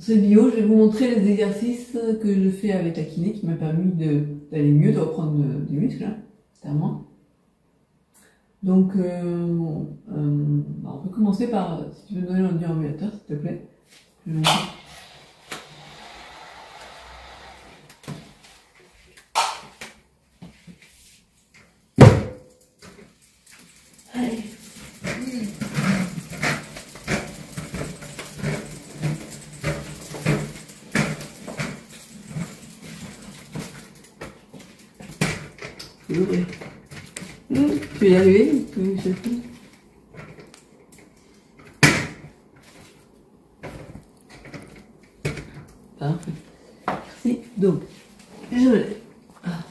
cette vidéo, je vais vous montrer les exercices que je fais avec la kiné qui m'a permis d'aller mieux, de reprendre des muscles, hein, clairement. Donc, on peut commencer par, si tu veux me donner l'ordinateur, s'il te plaît. Je vais montrer. Allez. Je vais l'ouvrir. Tu vas y arriver? Oui, je sais. Parfait. Merci. Donc, je me lève. Ah.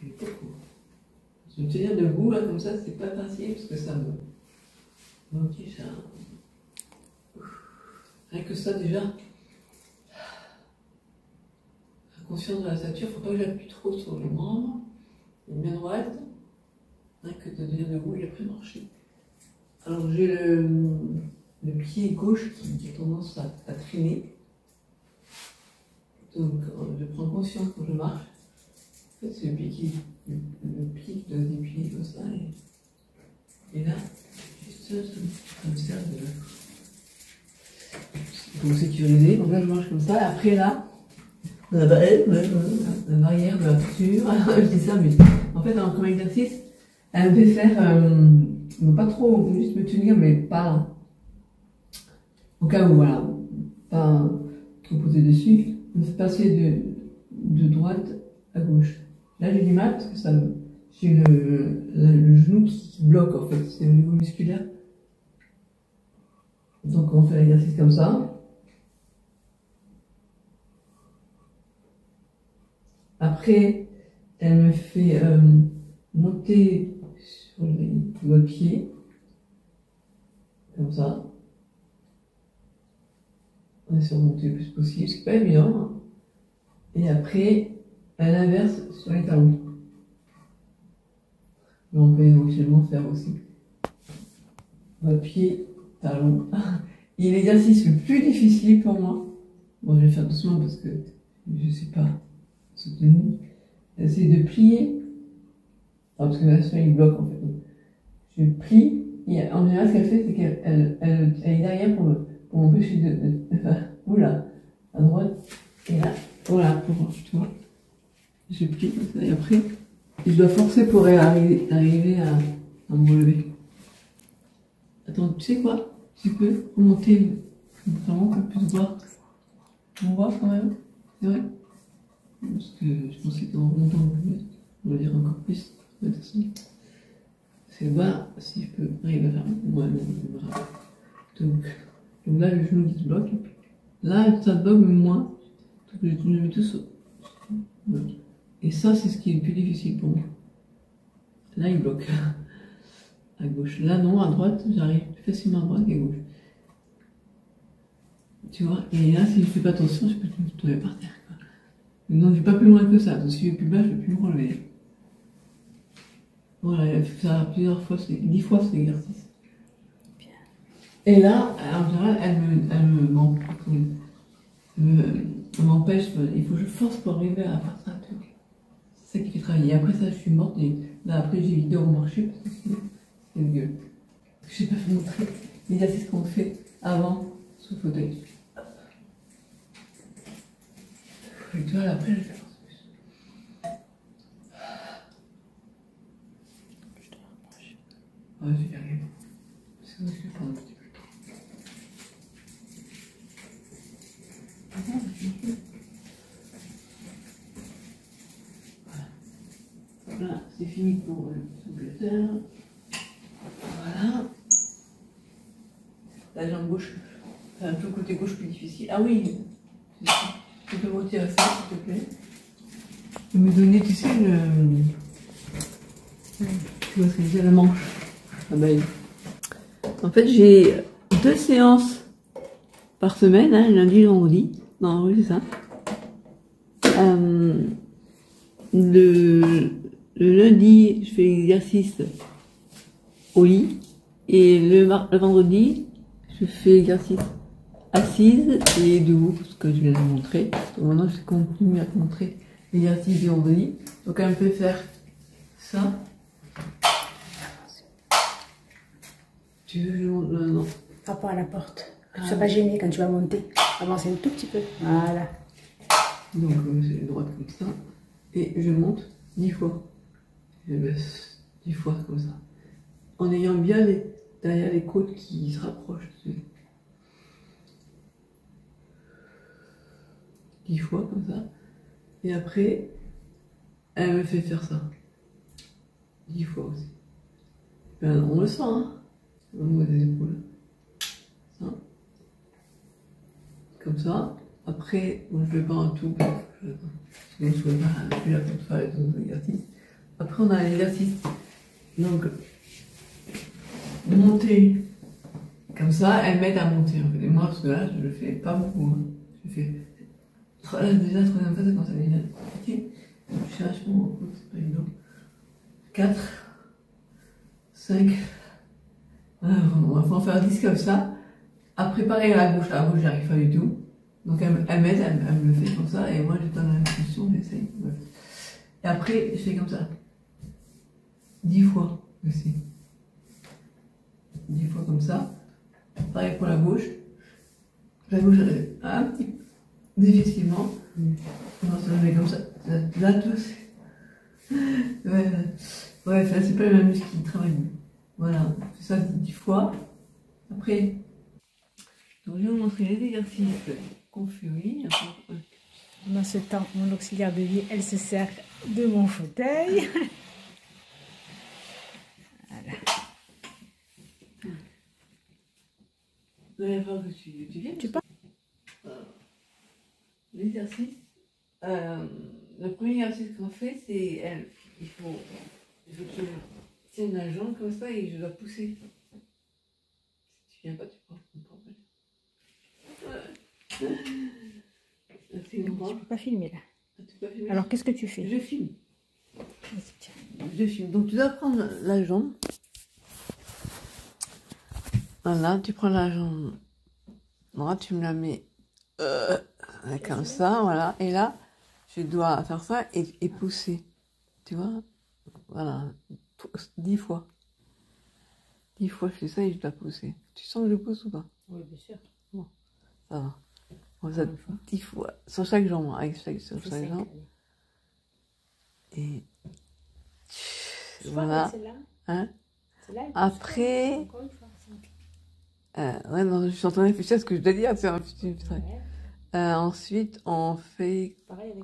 Je vais me tenir debout là comme ça, c'est pas facile parce que ça me oblige à... Rien que ça déjà. Conscience de la stature, faut pas que j'appuie trop sur les membres. Les mains droites. Rien que de tenir debout et après marcher. Alors j'ai le pied gauche qui a tendance à traîner. Donc je prends conscience quand je marche. En fait, c'est le pied qui doit se déplier comme ça. Et là, juste ça me sert pour sécuriser. Donc là, je marche comme ça. Et après là, la barrière de la posture. Je dis ça, mais en fait, comme exercice, elle me fait faire, pas trop, juste me tenir, mais pas, au cas où, voilà, pas trop poser dessus, me fait passer de droite à gauche. Là, j'ai du mal parce que j'ai le genou qui bloque, en fait, c'est au niveau musculaire. Donc, on fait l'exercice comme ça. Après, elle me fait monter sur le pied, comme ça. On essaie de monter le plus possible, c'est pas évident. Hein. Et après, elle inverse sur les talons. Mais on peut éventuellement faire aussi votre pied, talon. Et l'exercice le plus difficile pour moi, bon, je vais faire doucement parce que je sais pas soutenu, c'est de plier, parce que là, il bloque en fait. Donc, je plie, et en général, ce qu'elle fait, c'est qu'elle est derrière pour m'empêcher de faire, oula, à droite, et là, voilà, tu vois, je plie comme ça, et après, je dois forcer pour arriver à me relever. Attends, tu sais quoi? Tu peux remonter, vraiment qu'on puisse voir. On voit quand même, c'est vrai? Parce que je pensais qu'en remontant on va dire encore plus. C'est voir si je peux arriver à faire moi-même le bras. Donc là, le genou qui se bloque. Là, ça bloque moins. Donc je mets tout ça. Et ça, c'est ce qui est le plus difficile pour moi. Là, il bloque. À gauche. Là, non, à droite, j'arrive plus facilement à droite qu'à gauche. Tu vois? Et là, si je fais pas attention, je peux tomber par terre. Non, je vais pas plus loin que ça. Donc, si je vais plus bas, je vais plus me relever. Voilà, il a fait ça plusieurs fois, 10 fois cet exercice. Et là, en général, elle m'empêche, il faut que je force pour arriver à faire ça. C'est ça qui fait travailler. Après ça, je suis morte et là, après, j'évite de remarcher parce que c'est le gueule. Je n'ai pas fait montrer l'exercice qu'on fait avant sous le fauteuil. Et tu vois, là, après, je vais faire. Ouais, je vais y arriver. Parce que moi, je vais prendre un petit peu. Voilà. Voilà, c'est fini pour le soulevé. Voilà. La jambe gauche, enfin, tout le côté gauche plus difficile. Ah oui, tu peux me retirer ça, s'il te plaît. Tu peux me donner, tu sais, tu vois ce que je dis, la manche. Ah ben, en fait, j'ai 2 séances par semaine, hein, lundi et vendredi. Non, oui, c'est ça. Le lundi, je fais l'exercice au lit. Et le vendredi, je je fais l'exercice assise et debout, parce que je viens de vous montrer. Donc maintenant, je continue à te montrer l'exercice du vendredi. Donc elle me fait faire ça. Tu veux que je monte? Non, non. Rapport à la porte. Que tu ne sois pas gêné quand tu vas monter. Avancer un tout petit peu. Voilà. Donc c'est droite comme ça. Et je monte 10 fois. Je baisse 10 fois comme ça. En ayant bien derrière les côtes qui se rapprochent. 10 fois comme ça. Et après, elle me fait faire ça. 10 fois aussi. Ben, on le sent, hein. Au niveau des épaules. Ça. Comme ça. Après, bon, je ne vais pas en tout, parce que je ne suis pas là pour faire les autres exercices. Après, on a l'exercice. Donc, monter. Comme ça, elle m'aide à monter. En fait. Et moi, parce que là, je ne le fais pas beaucoup. Hein. Je fais. Là, déjà, troisième fois, ça commence à devenir compliqué. Je suis vachement en compte, c'est pas évident. 4, 5. On va en faire 10 comme ça. Après, pareil à la gauche, j'y arrive pas du tout. Donc elle m'aide, elle me le fait comme ça, et moi je donne l'impulsion, j'essaye. Et après, je fais comme ça. 10 fois aussi. 10 fois comme ça. Pareil pour la gauche. La gauche, un petit peu difficilement. On va se lever comme ça. Là, tout c'est. Ouais, bref, là, c'est pas le même muscle qui travaille. Voilà, c'est ça 10 fois. Après, donc je vais vous montrer les exercices qu'on fait, oui. Dans ce temps, mon auxiliaire de vie, elle se sert de mon fauteuil. Voilà. Il va falloir que tu viennes. Tu parles L'exercice. Le premier exercice qu'on fait, c'est il faut que je tienne la jambe comme ça et je dois pousser. Si tu viens pas, tu prends. Je ne peux pas filmer là. Tu peux filmer. Alors qu'est-ce que tu fais? Je filme. Je filme. Donc tu dois prendre la jambe. Voilà, tu prends la jambe droite, tu me la mets comme ça, voilà. Et là, je dois faire ça et pousser. Tu vois? Voilà. 10 fois. 10 fois, je fais ça et je dois pousser. Tu sens que je pousse ou pas? Oui, bien sûr. Bon, ça va. On ça 10 fois. Sur chaque jambe, sur chaque jambe. Et voilà. Hein? Après, ouais, non, je suis en train de réfléchir à ce que je dois dire. C'est un petit truc. Ensuite, on fait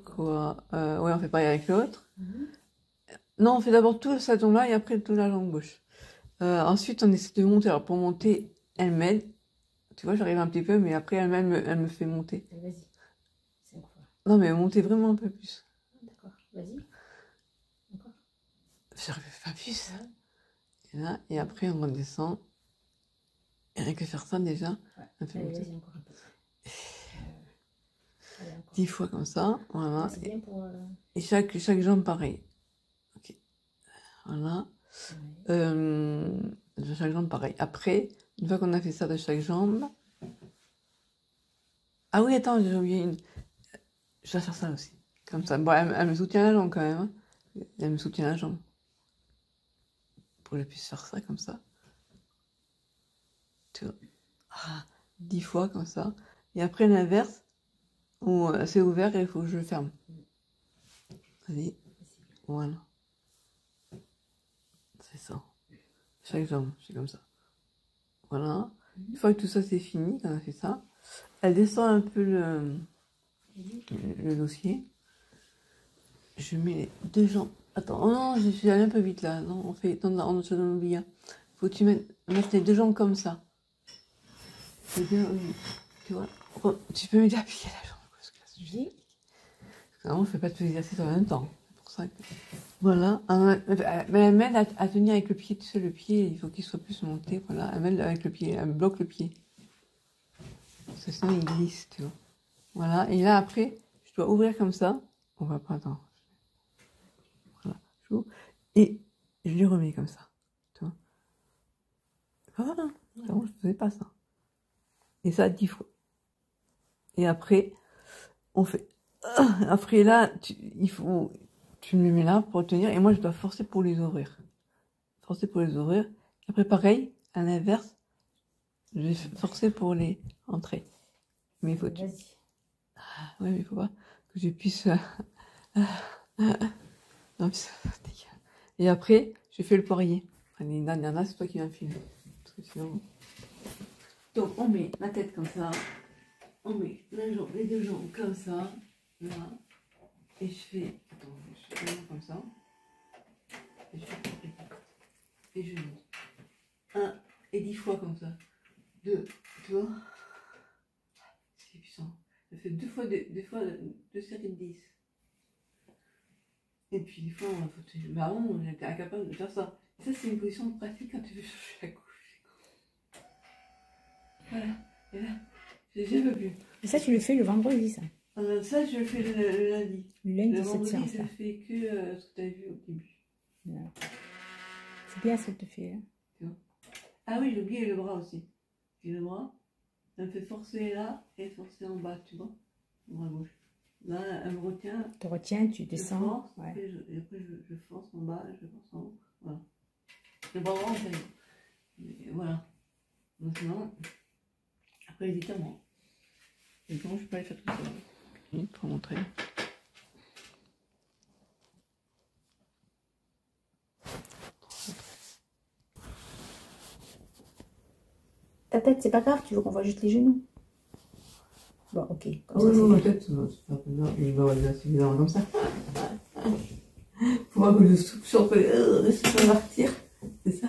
quoi? Ouais, on fait pareil avec l'autre. Non, on fait d'abord tout cette jambe-là et après toute la jambe gauche. Ensuite, on essaie de monter. Alors, pour monter, elle m'aide. Tu vois, j'arrive un petit peu, mais après, elle me fait monter. Vas-y. Non, mais monter vraiment un peu plus. D'accord, vas-y. Encore. J'arrive pas plus. Ouais. Et là, et après, on redescend. Et rien que faire ça, déjà, ouais. elle fait monter. Vas-y, encore un peu. 10 fois comme ça, voilà. C'est bien pour... Et chaque jambe, pareil. Ok. Voilà. De chaque jambe, pareil. Après, une fois qu'on a fait ça de chaque jambe... Ah oui, attends, j'ai oublié une... Je dois faire ça aussi. Comme ça. Bon, elle me soutient la jambe quand même. Hein. Elle me soutient la jambe. Pour que je puisse faire ça comme ça. Tu vois. 10 fois comme ça. Et après l'inverse, où c'est ouvert et il faut que je le ferme. Vas-y. Voilà. C'est ça. Chaque jambe, c'est comme ça. Voilà. Une fois que tout ça c'est fini, quand on a fait ça, elle descend un peu le dossier. Je mets les deux jambes. Attends, oh non, je suis allée un peu vite là. Non, on fait. Non, on se donne oublié. Faut que tu mettes les deux jambes comme ça. C'est bien, tu vois. Tu peux m'aider à plier la jambe. Parce que là, c'est juste... Vraiment, je fais pas tous les exercices en même temps. C'est pour ça que. Voilà. Elle m'aide à tenir avec le pied. Tu sais, le pied, il faut qu'il soit plus monté. Voilà. Elle m'aide avec le pied. Elle me bloque le pied. Parce que sinon, il glisse, tu vois. Voilà. Et là, après, je dois ouvrir comme ça. On va pas attendre. Voilà. J'ouvre. Et je lui remets comme ça. Tu vois. Voilà. Avant, je faisais pas ça. Et ça 10 fois. Et après, on fait... Après là, tu me les mets là pour tenir, et moi je dois forcer pour les ouvrir. Forcer pour les ouvrir. Après pareil, à l'inverse, je vais forcer pour les entrer. Mais il faut... Vas-y. Ouais, mais il faut pas que je puisse... Non, mais ça fatigue. Et après, je fais le poirier. Les nanas, c'est toi qui vas me filmer. Parce que sinon... Donc, on met la tête comme ça. On met les deux jambes comme ça. Là. Et je fais... Attends, je fais comme ça. Et je fais... Et je monte. 1 et 10 fois comme ça. 2, tu vois. C'est puissant. Ça fait 2 séries de 10. Et puis des fois, mais avant, on était incapable de faire ça. Et ça, c'est une position pratique quand tu veux changer la couche. Voilà. Et là, j'ai jamais vu. Et ça, tu le fais le vendredi, ça? Ça, je le fais le lundi. Le lundi, le cette vendredi, séance je là. fais que ce que tu as vu au début. Voilà. C'est bien ce que tu fais. Hein. Tu vois. Ah oui, j'ai oublié le bras aussi. Et le bras, ça me fait forcer là et forcer en bas, tu vois. Le bras gauche. Là, elle me retient. Tu retiens, tu Je descends. force, Ouais. et après je force en bas, je force en haut. Voilà. Le bras droit, on fait. Voilà. Maintenant, après les étirements. Et comment je peux aller faire tout ça pour montrer. Ta tête, c'est pas grave, tu veux qu'on voit juste les genoux? Bon, ok. Ah oui, non, ma tête, c'est pas grave. Il va avoir des accidents comme ça. Faut voir que je suis en train de partir. C'est ça.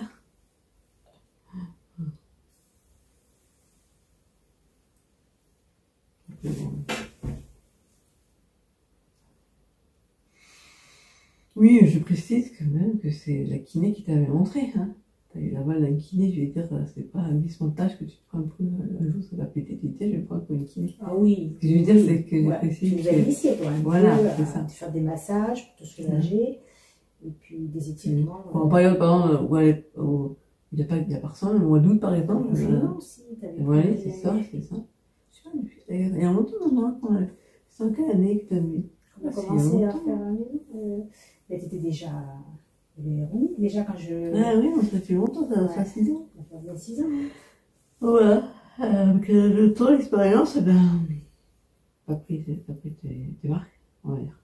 Oui, je précise quand même que c'est la kiné qui t'avait montré. Hein. T'as eu la balle d'un kiné, je vais dire, c'est pas un glissement de tâche que tu te prends un peu, un jour ça va péter, tu dis, je vais me prendre pour une kiné. Ah oui. Ce que je veux dire, c'est que je précise. Tu nous as initié, toi, un voilà, peu, c'est ça. à faire des massages pour te soulager, et puis des étirements. En période, par exemple, où il n'y a personne, au mois d'août, par exemple. Aussi, voilà, c'est ça, c'est ça. Je sais pas, depuis d'ailleurs. Et en longtemps, maintenant, c'est en quelle année que tu as mis? On a commencé à faire un mais t'étais déjà rond, déjà quand je... Ah oui, ça fait longtemps, ça fait 6 ans. Ça fait bien 6 ans. Hein. Voilà. Avec le temps, l'expérience, t'as pris tes marques, on va dire.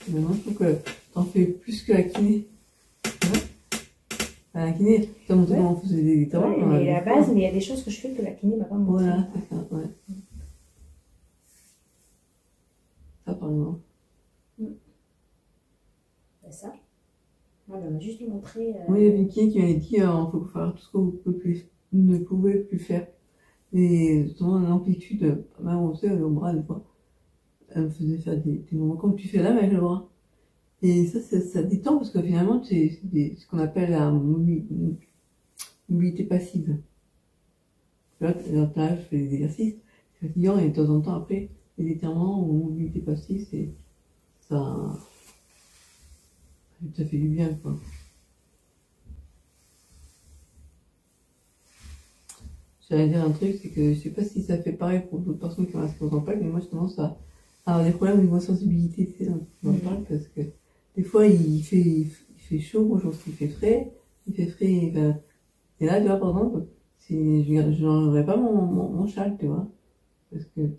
Maintenant, je trouve que t'en fais plus que la kiné. La kiné, tu as montré comment on faisait des travaux. Ouais, mais la base, mais il y a des choses que je fais que la kiné m'a pas montré. Voilà, c'est ça, ouais. Ça, par exemple. Ça. Voilà, on m'a juste montré. Oui, il y avait une kiné qui m'avait dit il faut faire tout ce que vous ne pouvez plus faire. Et justement, l'amplitude, même on sait, au bras, des fois, elle me faisait faire des mouvements comme tu fais là, mais avec le bras. Et ça détend parce que finalement, c'est ce qu'on appelle la mobilité passive. Là, je fais des exercices, c'est fatigant, et de temps en temps, après, les étirements ou mobilité passive, ça fait du bien, quoi. J'allais dire un truc, c'est que je sais pas si ça fait pareil pour d'autres personnes qui ont la sclérose en plaques, mais moi, je tendance à avoir des problèmes au niveau sensibilité, tu sais, dans le parle, parce que des fois, il fait chaud, moi, je pense qu'il fait frais, et là, tu vois, par exemple, je n'enlèverais pas mon châle, tu vois, parce que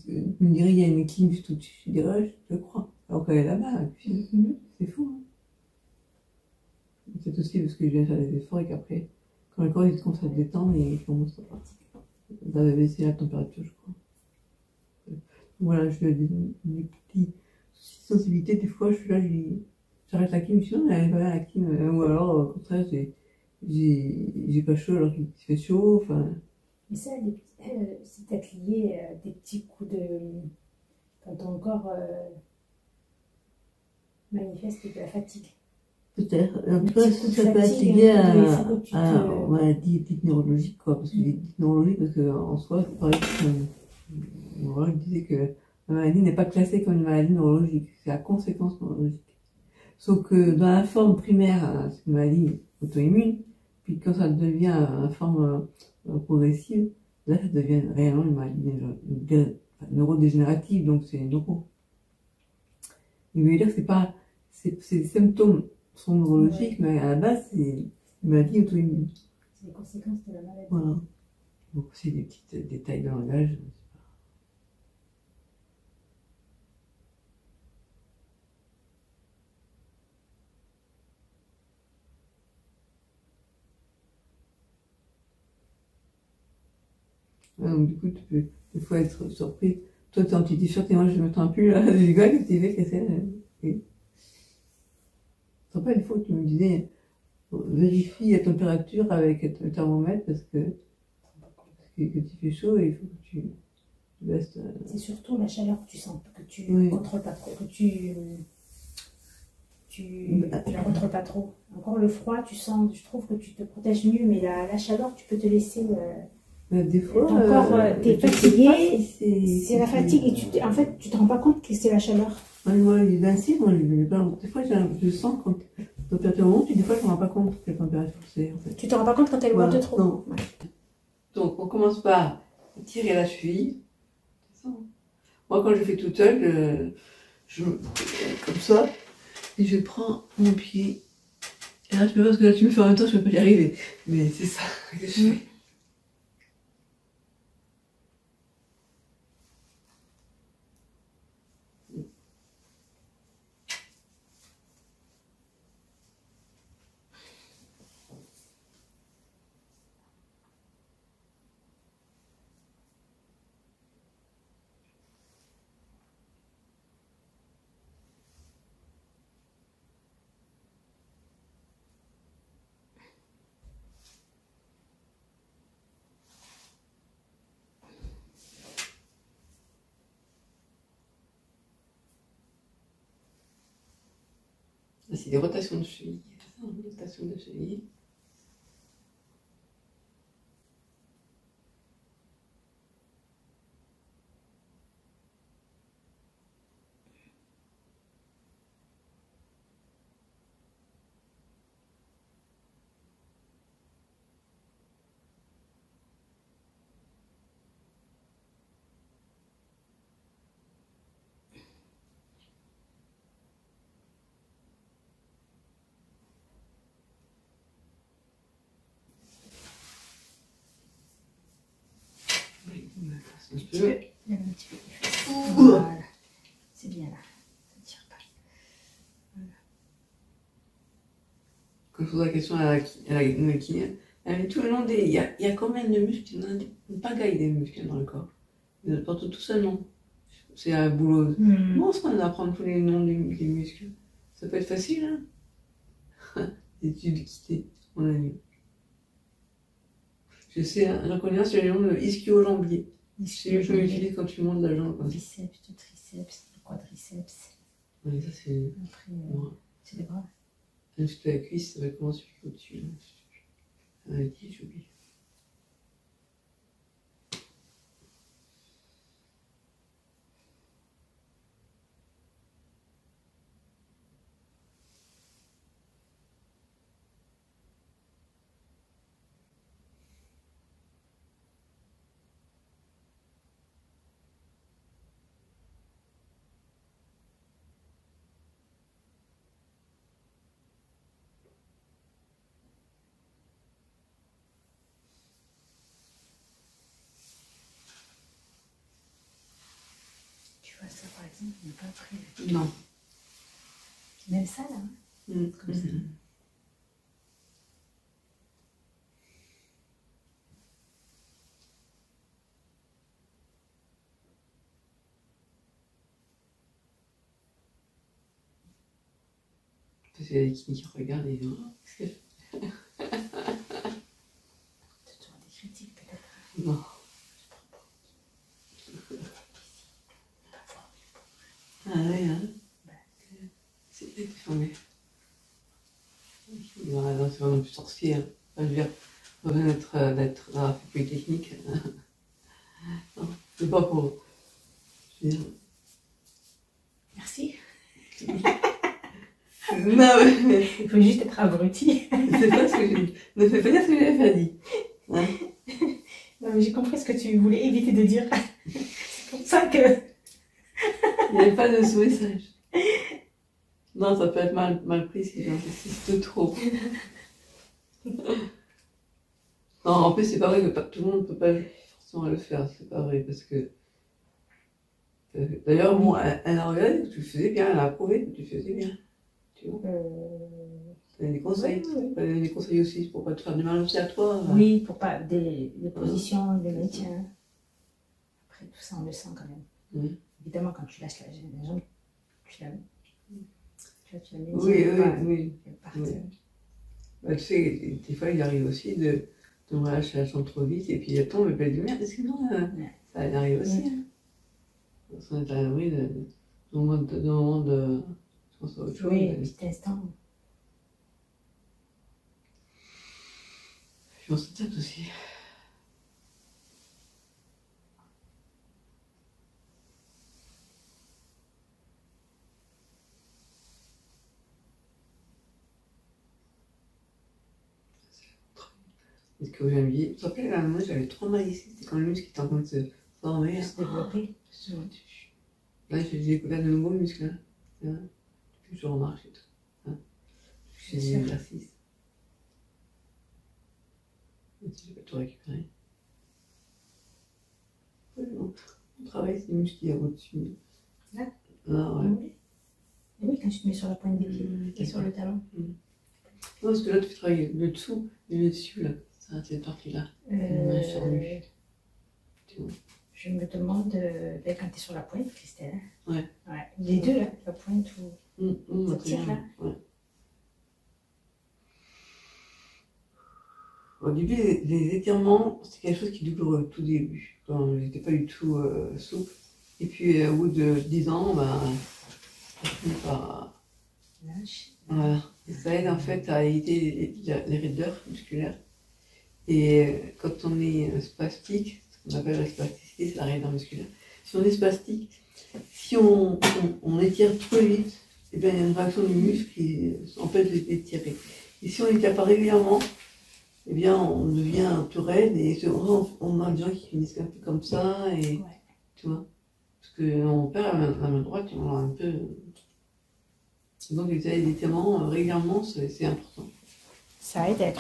tu me dirais, il y a une clim juste au-dessus, je dirais, je te crois, alors qu'elle est là-bas, et puis, c'est fou, hein. C'est aussi parce que je viens faire des efforts et qu'apraprès, quand le corps il commence à se détendre, il commence à baisser la température, je crois. Voilà, je des petits soucis de sensibilité, des fois, je suis là, j'arrête la clim, sinon, elle va à la clim, ou alors, au contraire, j'ai pas chaud alors qu'il fait chaud, enfin. Mais ça, c'est peut-être lié à des petits coups de. Quand ton corps manifeste de la fatigue. Peut-être. En tout cas, ça peut être lié à maladie dite neurologique, quoi. Parce que j'ai dit neurologique parce qu'en soi, pareil, je disais que la maladie n'est pas classée comme une maladie neurologique. C'est la conséquence neurologique. Sauf que dans la forme primaire, c'est une maladie auto-immune. Puis quand ça devient la forme progressive, là, ça devient réellement une maladie neurodégénérative, donc c'est neuro. Il veut dire que c'est pas, ces symptômes sont neurologiques, mais à la base, c'est une maladie auto-immune. C'est les conséquences de la maladie. Voilà. Donc, c'est des petits détails de langage. Ouais, donc, du coup, tu peux des fois être surpris. Toi, t'es en petit t-shirt et moi, je me tends plus là, du gars que tu fais que c'est. Je te rappelle, une fois que tu me disais, vérifie la température avec le thermomètre parce que tu fais chaud et il faut que tu baisses. C'est surtout la chaleur que tu sens, que tu Oui. contrôles pas trop, que tu la contrôles pas trop. Encore le froid, tu sens, je trouve que tu te protèges mieux, mais la chaleur, tu peux te laisser. Des fois, Ton corps, t'es je sais fatigué, pas si c'est la fatigue et en fait, tu te rends pas compte que c'est la chaleur. Moi, les insignes, moi, des fois, je sens quand la température monte, et des fois, je ne me rends pas compte quelle température c'est, en fait. Tu te rends pas compte quand elle monte Voilà, trop. non. Ouais. Donc, on commence par tirer la cheville. C'est ça, hein. Moi, quand je fais toute seule, comme ça, et je prends mon pied. Et là, je peux pas, parce que là, tu me fais en même temps, je peux pas y arriver. Mais c'est ça que je fais. C'est des rotations de cheville. C'est ça, une rotation de cheville. Un petit peu. Lève un petit peu les fesses. Voilà. C'est bien là. Ça tire pas. Voilà. Quand je pose la question à la kiné, elle dit tout le long des. Il y a combien de muscles? Il y en a une pagaille des muscles dans le corps. Ils apportent tout ça, non. C'est un boulot. Comment est-ce qu'on apprend tous les noms des muscles? Ça peut être facile, hein? Études quittées, on a vu. Je sais, j'en connais un sur les noms de ischio-jambier. C'est le jeu utilisé quand tu montes la jambe. Biceps, le triceps, le quadriceps. Oui, ça c'est. Après, c'est les bras. Un muscle de la cuisse, ça va commencer au-dessus. Ah, j'ai oublié. Tu vois ça par exemple, on n'est pas prêt. Non. Même ça là, hein, comme ça. Parce qu'il y a des kinés qui regardent et disent, oh, qu'est-ce que Tu as toujours des critiques peut-être. non. Ah ouais, hein. C'est déformé. Non, c'est vraiment plus sorcier. Hein. Enfin, je veux dire, on va d'être dans la polytechnique. Non, c'est pas pour. Je veux dire. Merci. Non, mais. Il faut juste être abruti. C'est pas ce que j'ai dit. Ne fais pas dire ce que j'ai pas dit. Hein. Non, mais j'ai compris ce que tu voulais éviter de dire. C'est pour ça que... Il n'y avait pas de sous-message. Non, ça peut être mal pris si j'insiste trop. Non, en plus, c'est pas vrai que tout le monde ne peut pas forcément le faire. C'est pas vrai, parce que... D'ailleurs, bon, elle a regardé que tu faisais bien, elle a approuvé que tu faisais bien. Tu vois. Elle a des conseils. Oui. Elle a des conseils aussi pour pas te faire du mal aussi à toi. Oui, pour pas des positions, des maintien. Après, tout ça, on le sent quand même. Oui. Évidemment, quand tu lâches la jambe, tu la mets. Tu la mets. Oui. Oui. Bah, tu sais, des fois, il arrive aussi de relâcher la jambe trop vite et puis elle tombe et puis elle dit merde, sinon, ça arrive aussi. Hein. On est à l'abri d'un moment de. Je pense à autre chose. Oui, un petit instant. Puis on se tête aussi. Est-ce que j'ai envie. Tu te rappelles, à un moment, j'avais trop mal ici. C'était quand le muscle était en train de se former. Se développer. Là, j'ai découvert de nouveaux muscles. Hein. Depuis que je remarche et tout. Hein. Je fais des exercices. Je vais tout récupérer. On travaille ces muscles qui y a au-dessus. Là ouais. Oui, quand tu te mets sur la pointe des pieds et sur le talon. Non, parce que là, tu fais travailler le dessous et le dessus, là. Ça, cette partie-là. Je me demande, quand tu es sur la pointe, Christelle. Ouais. Les deux, là, la pointe ou. Ça tire, là. Ouais. Au début, les étirements, c'était quelque chose qui douloureux au tout début, quand j'étais pas du tout souple. Et puis, au bout de 10 ans, je finis par... Lâche. Voilà. Et ça aide en fait à éviter les raideurs musculaires. Et quand on est spastique, ce qu'on appelle la spasticité, c'est la raideur musculaire. Si on est spastique, si on étire trop vite, eh bien, il y a une réaction du muscle qui empêche d'étirer. Et si on n'étire pas régulièrement, eh bien, on devient plus raide et on a des gens qui finissent un peu comme ça, et tu vois. Parce qu'on perd la main droite et on a un peu. Donc, les étirements régulièrement, c'est important. Ça aide à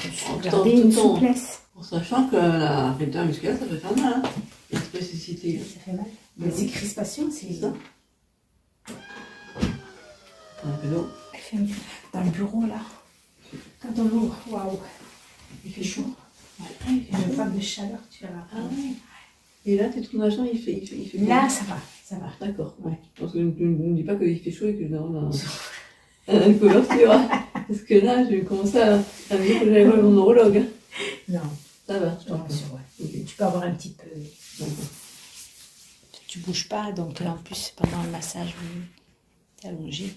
garder une souplesse. En sachant que la raideur musculaire, ça peut faire mal, hein. La spasticité. Ça fait mal. Les crispations, c'est ça. Un peu d'eau. Dans le bureau, là. Quand on l'ouvre, waouh. Il fait chaud. Il fait une vague de chaleur, tu verras. Ah ouais. Et là, tes tournages, il fait là, ça va. D'accord, ouais. Parce que je ne dis pas qu'il fait chaud et que on a une couverture. Parce que là, je vais commencer à me dire que j'allais voir mon neurologue. Non. Ça va. Je te rassure, Okay. Tu peux avoir un petit peu. D'accord. Tu bouges pas, donc là, en plus, pendant le massage, tu es allongé.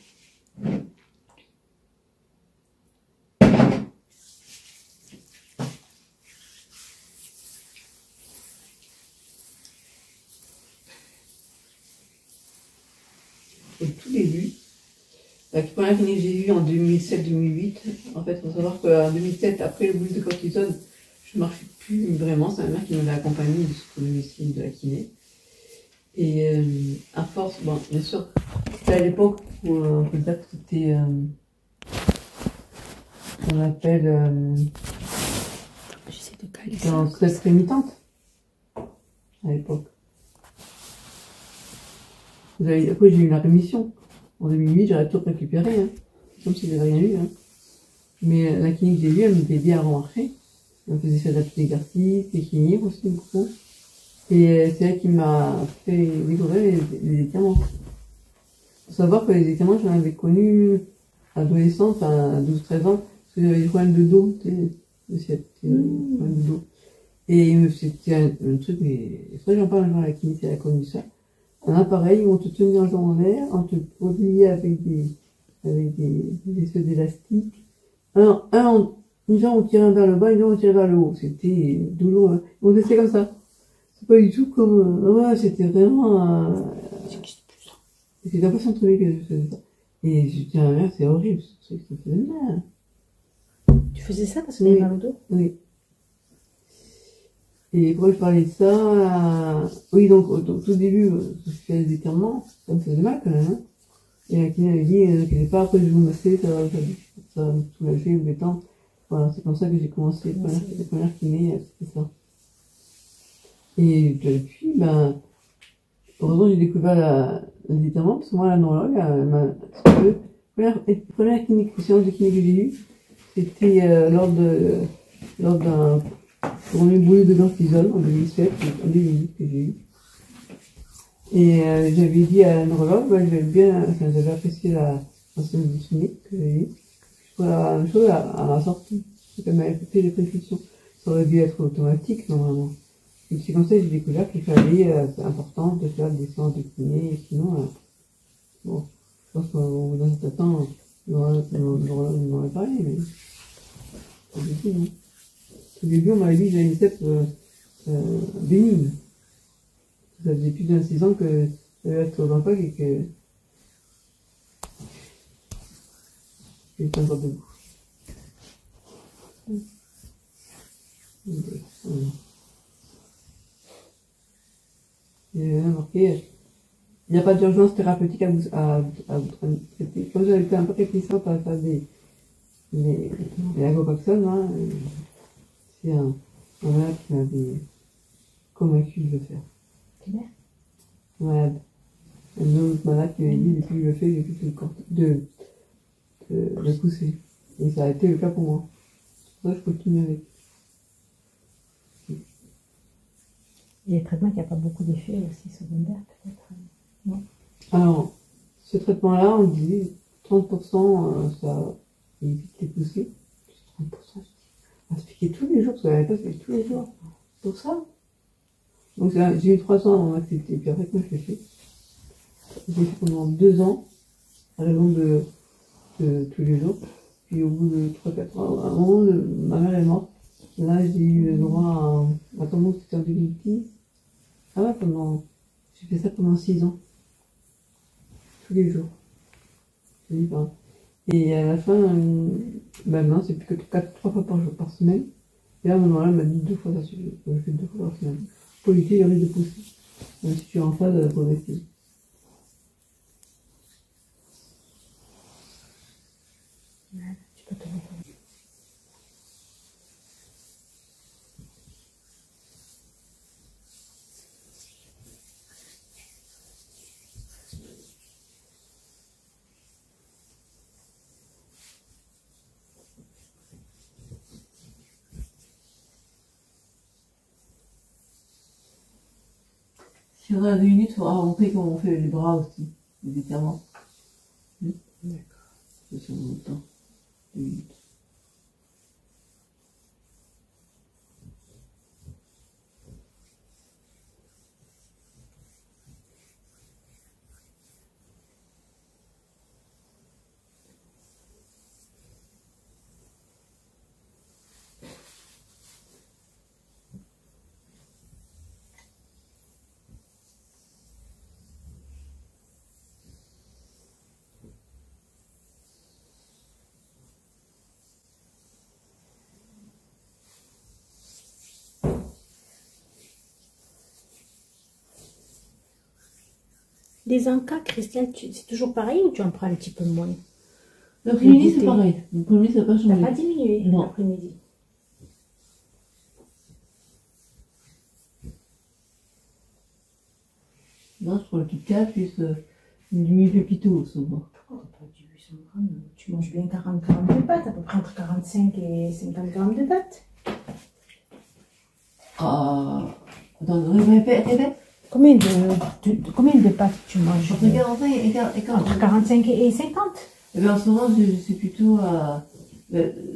Au tout début, la première clinique que j'ai eue en 2007-2008, en fait, il faut savoir qu'en 2007, après le boost de cortisone, je ne marchais plus vraiment. C'est ma mère qui m'avait accompagnée jusqu'au domicile de la kiné. Et à force, bon, bien sûr, c'était à l'époque où on peut dire que c'était qu'on appelle j'essaie de caler ça. En stress rémitante à l'époque. Après, j'ai eu la rémission. En 2008, j'aurais tout récupéré, hein. Comme si j'avais rien eu. Hein. Mais la clinique que j'ai vue, elle m'avait aidé à remarcher. Elle me faisait faire des petits exercices, des cliniques aussi beaucoup. Et c'est elle qui m'a fait découvrir les étirements. Il faut savoir que les étirements, j'en avais connu adolescente, à 12-13 ans, parce que j'avais des problèmes de dos, problèmes de dos. Et c'était un truc, mais il faudrait que j'en parle un jour à la clinique, elle a connu ça. Un appareil où on te tenait en jambes en l'air, on te produisait avec des espèces d'élastiques. Une jambe on tirait vers le bas, une jambe on tirait vers le haut. C'était douloureux. On testait comme ça. C'est pas du tout comme, ouais, c'était vraiment, c'était pas son truc que je faisais ça. Et je dis à ma mère, c'est horrible, c'est que ça faisait mal. Tu faisais ça parce que t'avais mal au dos? Oui. Et pourquoi je parlais de ça, oui, donc, au tout début, je faisais des étirements, ça me faisait mal quand même, hein. Et la kiné avait dit, n'inquiétez pas, après je vais vous masser, ça va me soulager, vous détendre. Voilà, c'est comme ça que j'ai commencé, les premières kiné, c'était ça. Et depuis, ben, heureusement, j'ai découvert les étirements, parce que moi, la neurologue, elle m'a, si tu veux, première séance de kiné que j'ai eue, c'était lors d'un premier brûlure de cortisone en 2007, en 2008 que j'ai eu. Et j'avais dit à la neurologue, j'avais apprécié la séance de kiné que j'ai eue. Je trouvais la même chose à ma sortie. C'est qu'elle m'avait fait les prescriptions. Ça aurait dû être automatique, normalement. Et c'est comme ça que j'ai découvert qu'il fallait, c'est important de faire des séances de kiné, sinon, bon, je pense qu'au bout d'un certain temps, le neurologue m'aurait parlé, mais au début, non. Au début, on m'avait dit que j'avais une tête bénigne. Ça faisait plus de 6 ans que j'avais être dans le pack et que j'étais encore debout. J'ai remarqué, il n'y a pas d'urgence thérapeutique à vous traiter. Quand j'avais été un peu réticente à faire des agopaxone, hein, c'est un malade qui m'avait convaincu de le faire. C'est bien. Malade. Un autre malade qui m'avait dit, depuis que je le fais, j'ai plus de pousser. Et ça a été le cas pour moi. C'est pour ça que je continue avec. Il y a des traitements qui n'ont pas beaucoup d'effets aussi secondaires, peut-être. Non. Alors, ce traitement-là, on dit 30%, ça évite les poussées. 30%, je dis, on va se piquer tous les jours, parce que j'avais pas fait tous les jours. Pour ça. Donc, j'ai eu 3 ans en activité, puis après, moi, je l'ai fait. J'ai fait pendant 2 ans, à raison de tous les jours. Puis au bout de 3-4 ans, à un moment, ma mère est morte. Là, j'ai eu le droit à tomber, c'était en 2010. Ah ouais, j'ai fait ça pendant 6 ans. Tous les jours. Je dis pas. Et à la fin, maintenant, c'est plus que 3 fois par semaine. Et là, à un moment-là, elle m'a dit 2 fois, ça suffit. Donc, je fais 2 fois par semaine. Pour éviter le risque de pousser. Même si tu es en phase progressive. Tu peux te mettre. Si on a 2 minutes, il faudra montrer comment on fait les bras aussi, les étirements. D'accord. C'est sur mon temps. 2 minutes. Les encas, Christiane, c'est toujours pareil ou tu en prends un petit peu moins? L'après-midi, c'est pareil. L'après-midi, ça n'a pas Ça changé. n'a pas diminué Non. l'après-midi. Non, je prends le KitKat plus du mille pépito souvent. Pourquoi pas du 800 grammes? Tu manges bien 40 grammes de pâtes, à peu près entre 45 et 50 grammes de pâtes. Ah. Attends, répète. Combien de pâtes tu manges? Entre 45 et 40. Entre 45 et 50? Eh bien, en ce moment, c'est plutôt à.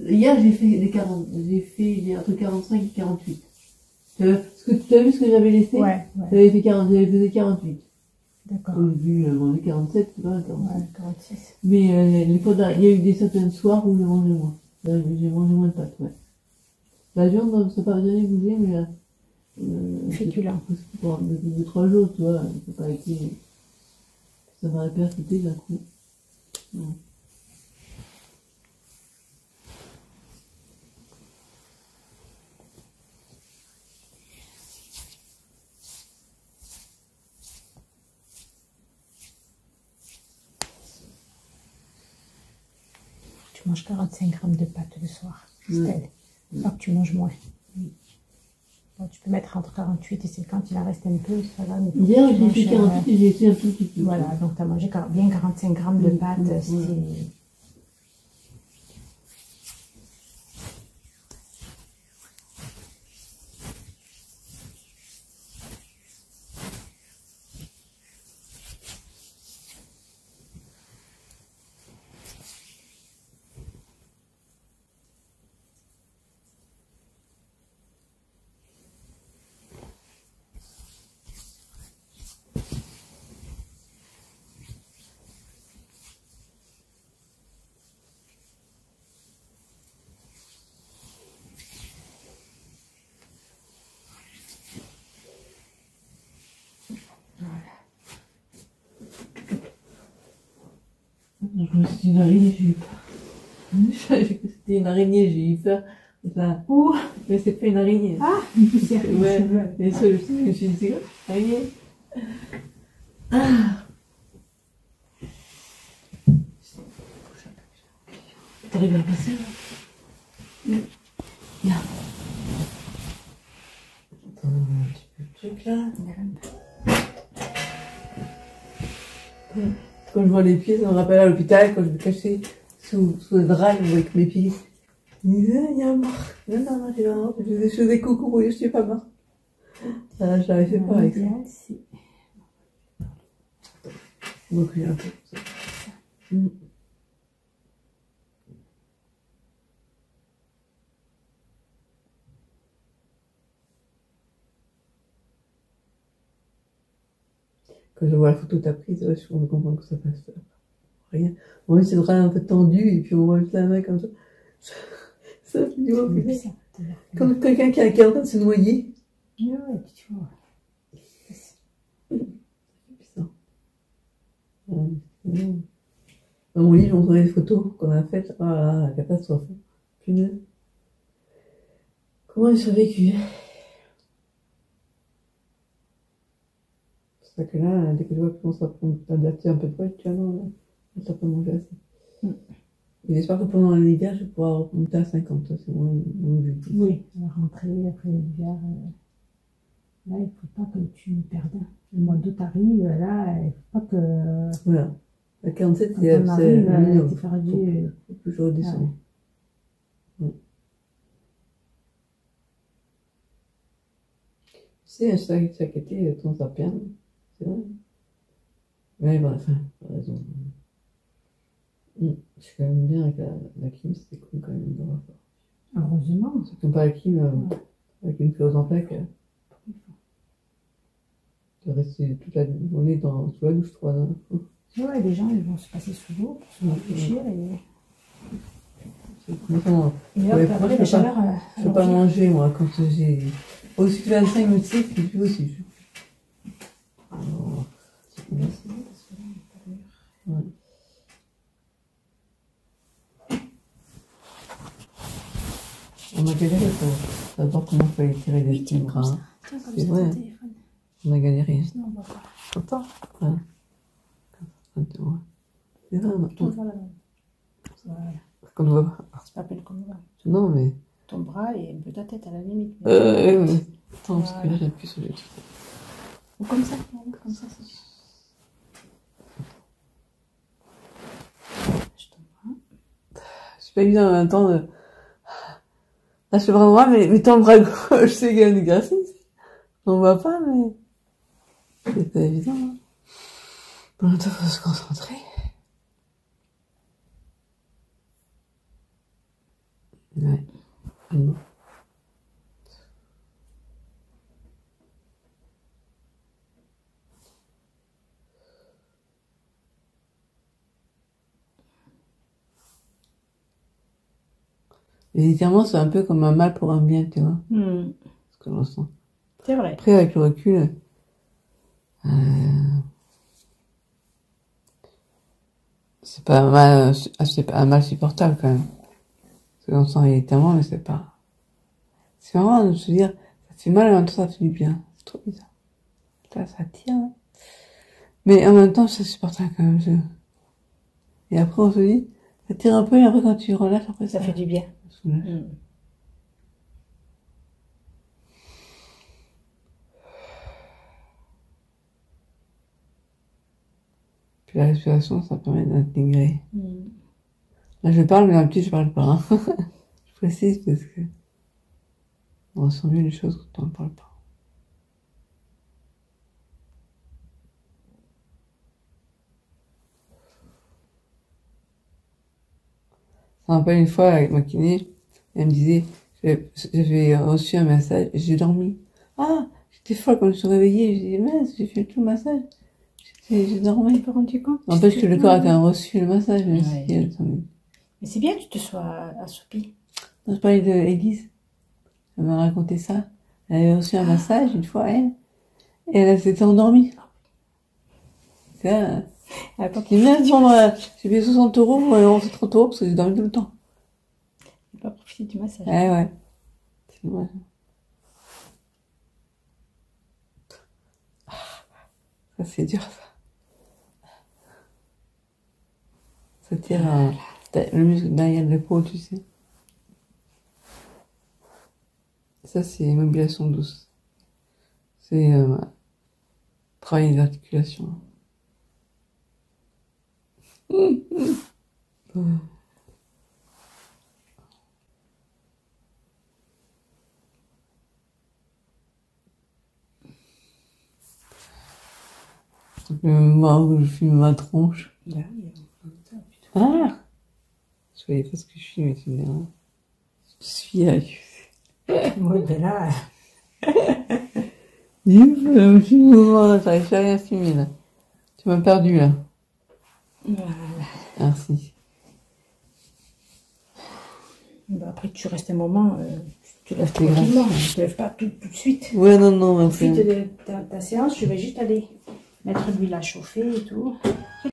Hier, j'ai fait entre 45 et 48. Tu as vu ce que j'avais laissé? Ouais. J'avais fait 48. D'accord. Au début, j'avais mangé 47, c'est pas 47. Ouais, 46. Mais il y a eu des certains soirs où j'ai mangé moins. J'ai mangé moins de pâtes, ouais. La viande, ça n'a pas jamais bougé, mais Féculent. Depuis 2-3 jours, tu vois, ça n'a pas été. Ça m'a répercuté d'un coup. Non. tu manges 45 grammes de pâtes le soir, Christelle. Pas que tu manges moins. Bon, tu peux mettre entre 48 et 50, il en reste un peu, ça va. Hier, j'ai fait 48 et j'ai été un tout petit peu. Voilà, donc tu as mangé bien 45 grammes de pâtes, c'est... Je me suis dit une araignée, j'ai eu peur. Je savais que c'était une araignée, j'ai eu peur. Là, ouh, mais c'est pas une araignée. Ah, une poussière. Ouais, mais ça, je me suis dit, c'est quoi, araignée? Ah. T'arrives à passer là? Là. Attends, un petit peu de truc là. Quand je vois les pieds, ça me rappelle à l'hôpital, quand je me cachais sous le drap, avec mes pieds. Je me disais, il y a un mort. Non, non, non, j'ai pas mort. Je faisais coucou, oui, je suis pas mort. Ah, je l'avais fait pas avec ça. Donc, j'ai un peu ça. Quand je vois la photo que t'as prise, ouais, je comprends que ça fasse rien. On met ses bras un peu tendus et puis on voit juste la main comme ça. Ça fait du bien. Comme quelqu'un qui est en train de se noyer. Ouais, tu vois. C'est puissant. Dans mon livre, on trouve des photos qu'on a faites. Oh là là, la catastrophe. Punaise. Comment j'ai survécu? C'est ça que là, dès que je vois que commence à prendre un peu de poids, tu vois, non, ça peut manger assez. Et j'espère que pendant l'hiver, je vais pouvoir remonter à 50. C'est mon objectif. Oui, on va rentrer après l'hiver. Là, il ne faut pas que tu perdes. Le mois d'août arrive, là, il ne faut pas que... Voilà. À 47, quand c'est on arrive, minimum. tu feras du... Faut que je redescende. Ouais. Tu sais, chaque été, ton sapien, c'est vrai. Ouais, bah, enfin, t'as raison. Je suis quand même bien avec la Kim, c'était cool quand même d'avoir ça. Heureusement. Ceux qui n'ont pas la Kim, avec une close en plaque, de rester toute la journée sous la douche, 3 ans. Ouais, les gens, ils vont se passer sous l'eau pour se rafraîchir et... Et hop, après, la chaleur... Je ne peux pas manger, moi, quand j'ai au-dessus de 25 minutes, c'est plus aussi. Alors, ouais. On a galéré pour savoir comment il fallait tirer les petits bras. C'est vrai. On a galéré. Sinon, on va pas. Attends. Voilà. C'est vrai, maintenant. Voilà. Qu'on ne voit pas. C'est pas peine qu'on le voit. Non, mais. Ton bras et un peu ta tête à la limite. Attends, parce que là, j'appuie sur les trucs. Ou comme ça, c'est... Je t'en C'est pas évident en même temps de... Lâche le bras droit, mais tends le bras gauche, c'est quand même exercice. On voit pas, mais... C'est pas évident, hein. En même temps, faut se concentrer. Ouais. Non. Les étirements, c'est un peu comme un mal pour un bien, tu vois. Ce que je ressens. C'est vrai. Après, avec le recul, c'est pas un mal supportable, quand même. Parce qu'on sent les étirements, mais c'est pas... C'est marrant de se dire, ça fait mal, et en même temps, ça fait du bien. C'est trop bizarre. Là, ça tire, hein. Mais en même temps, c'est supportable, quand même. Et après, on se dit, Ça tire un peu et après quand tu relâches, après Ça fait du bien. ça soulage. Puis la respiration, ça permet d'intégrer. Là, je parle, mais dans le petit, je parle pas. Hein. Je précise parce que on ressent mieux les choses quand on ne parle pas. Ça me rappelle une fois avec ma kiné, elle me disait, j'avais reçu un massage et j'ai dormi. Ah, j'étais folle quand je me suis réveillée, j'ai dit, mince, j'ai fait tout le massage. J'ai dormi. Tu t'es pas rendu compte? N'empêche que le corps a quand même reçu le massage, même Ouais. si elle s'en est. Mais c'est bien que tu te sois assoupi. Non, je parlais de Élise. Elle m'a raconté ça. Elle avait reçu un massage une fois, elle. Et elle s'était endormie. C'est là. Elle a pas J'ai même prendre, j'ai payé 60 €, c'est 30 € parce que j'ai dormi tout le temps. pas profité du massage. Ouais. C'est dommage. Ça, c'est dur, ça. Ça tire le muscle derrière l'épaule, tu sais. Ça, c'est mobilisation douce. C'est travailler les articulations. Le moment où je filme ma tronche. Ah! Je voyais pas ce que je filme, mais tu me diras. Je suis accusée. Oui, ben là. Je filme le moment, j'arrive pas à rien filmer, là. Tu m'as perdu, là. Voilà. Merci. Bah, après, tu restes un moment, tu te lèves C'est grave. tranquillement. Tu te lèves pas tout de suite. Ouais, non, mais Profite de ta séance, je vais juste aller mettre l'huile à chauffer et tout.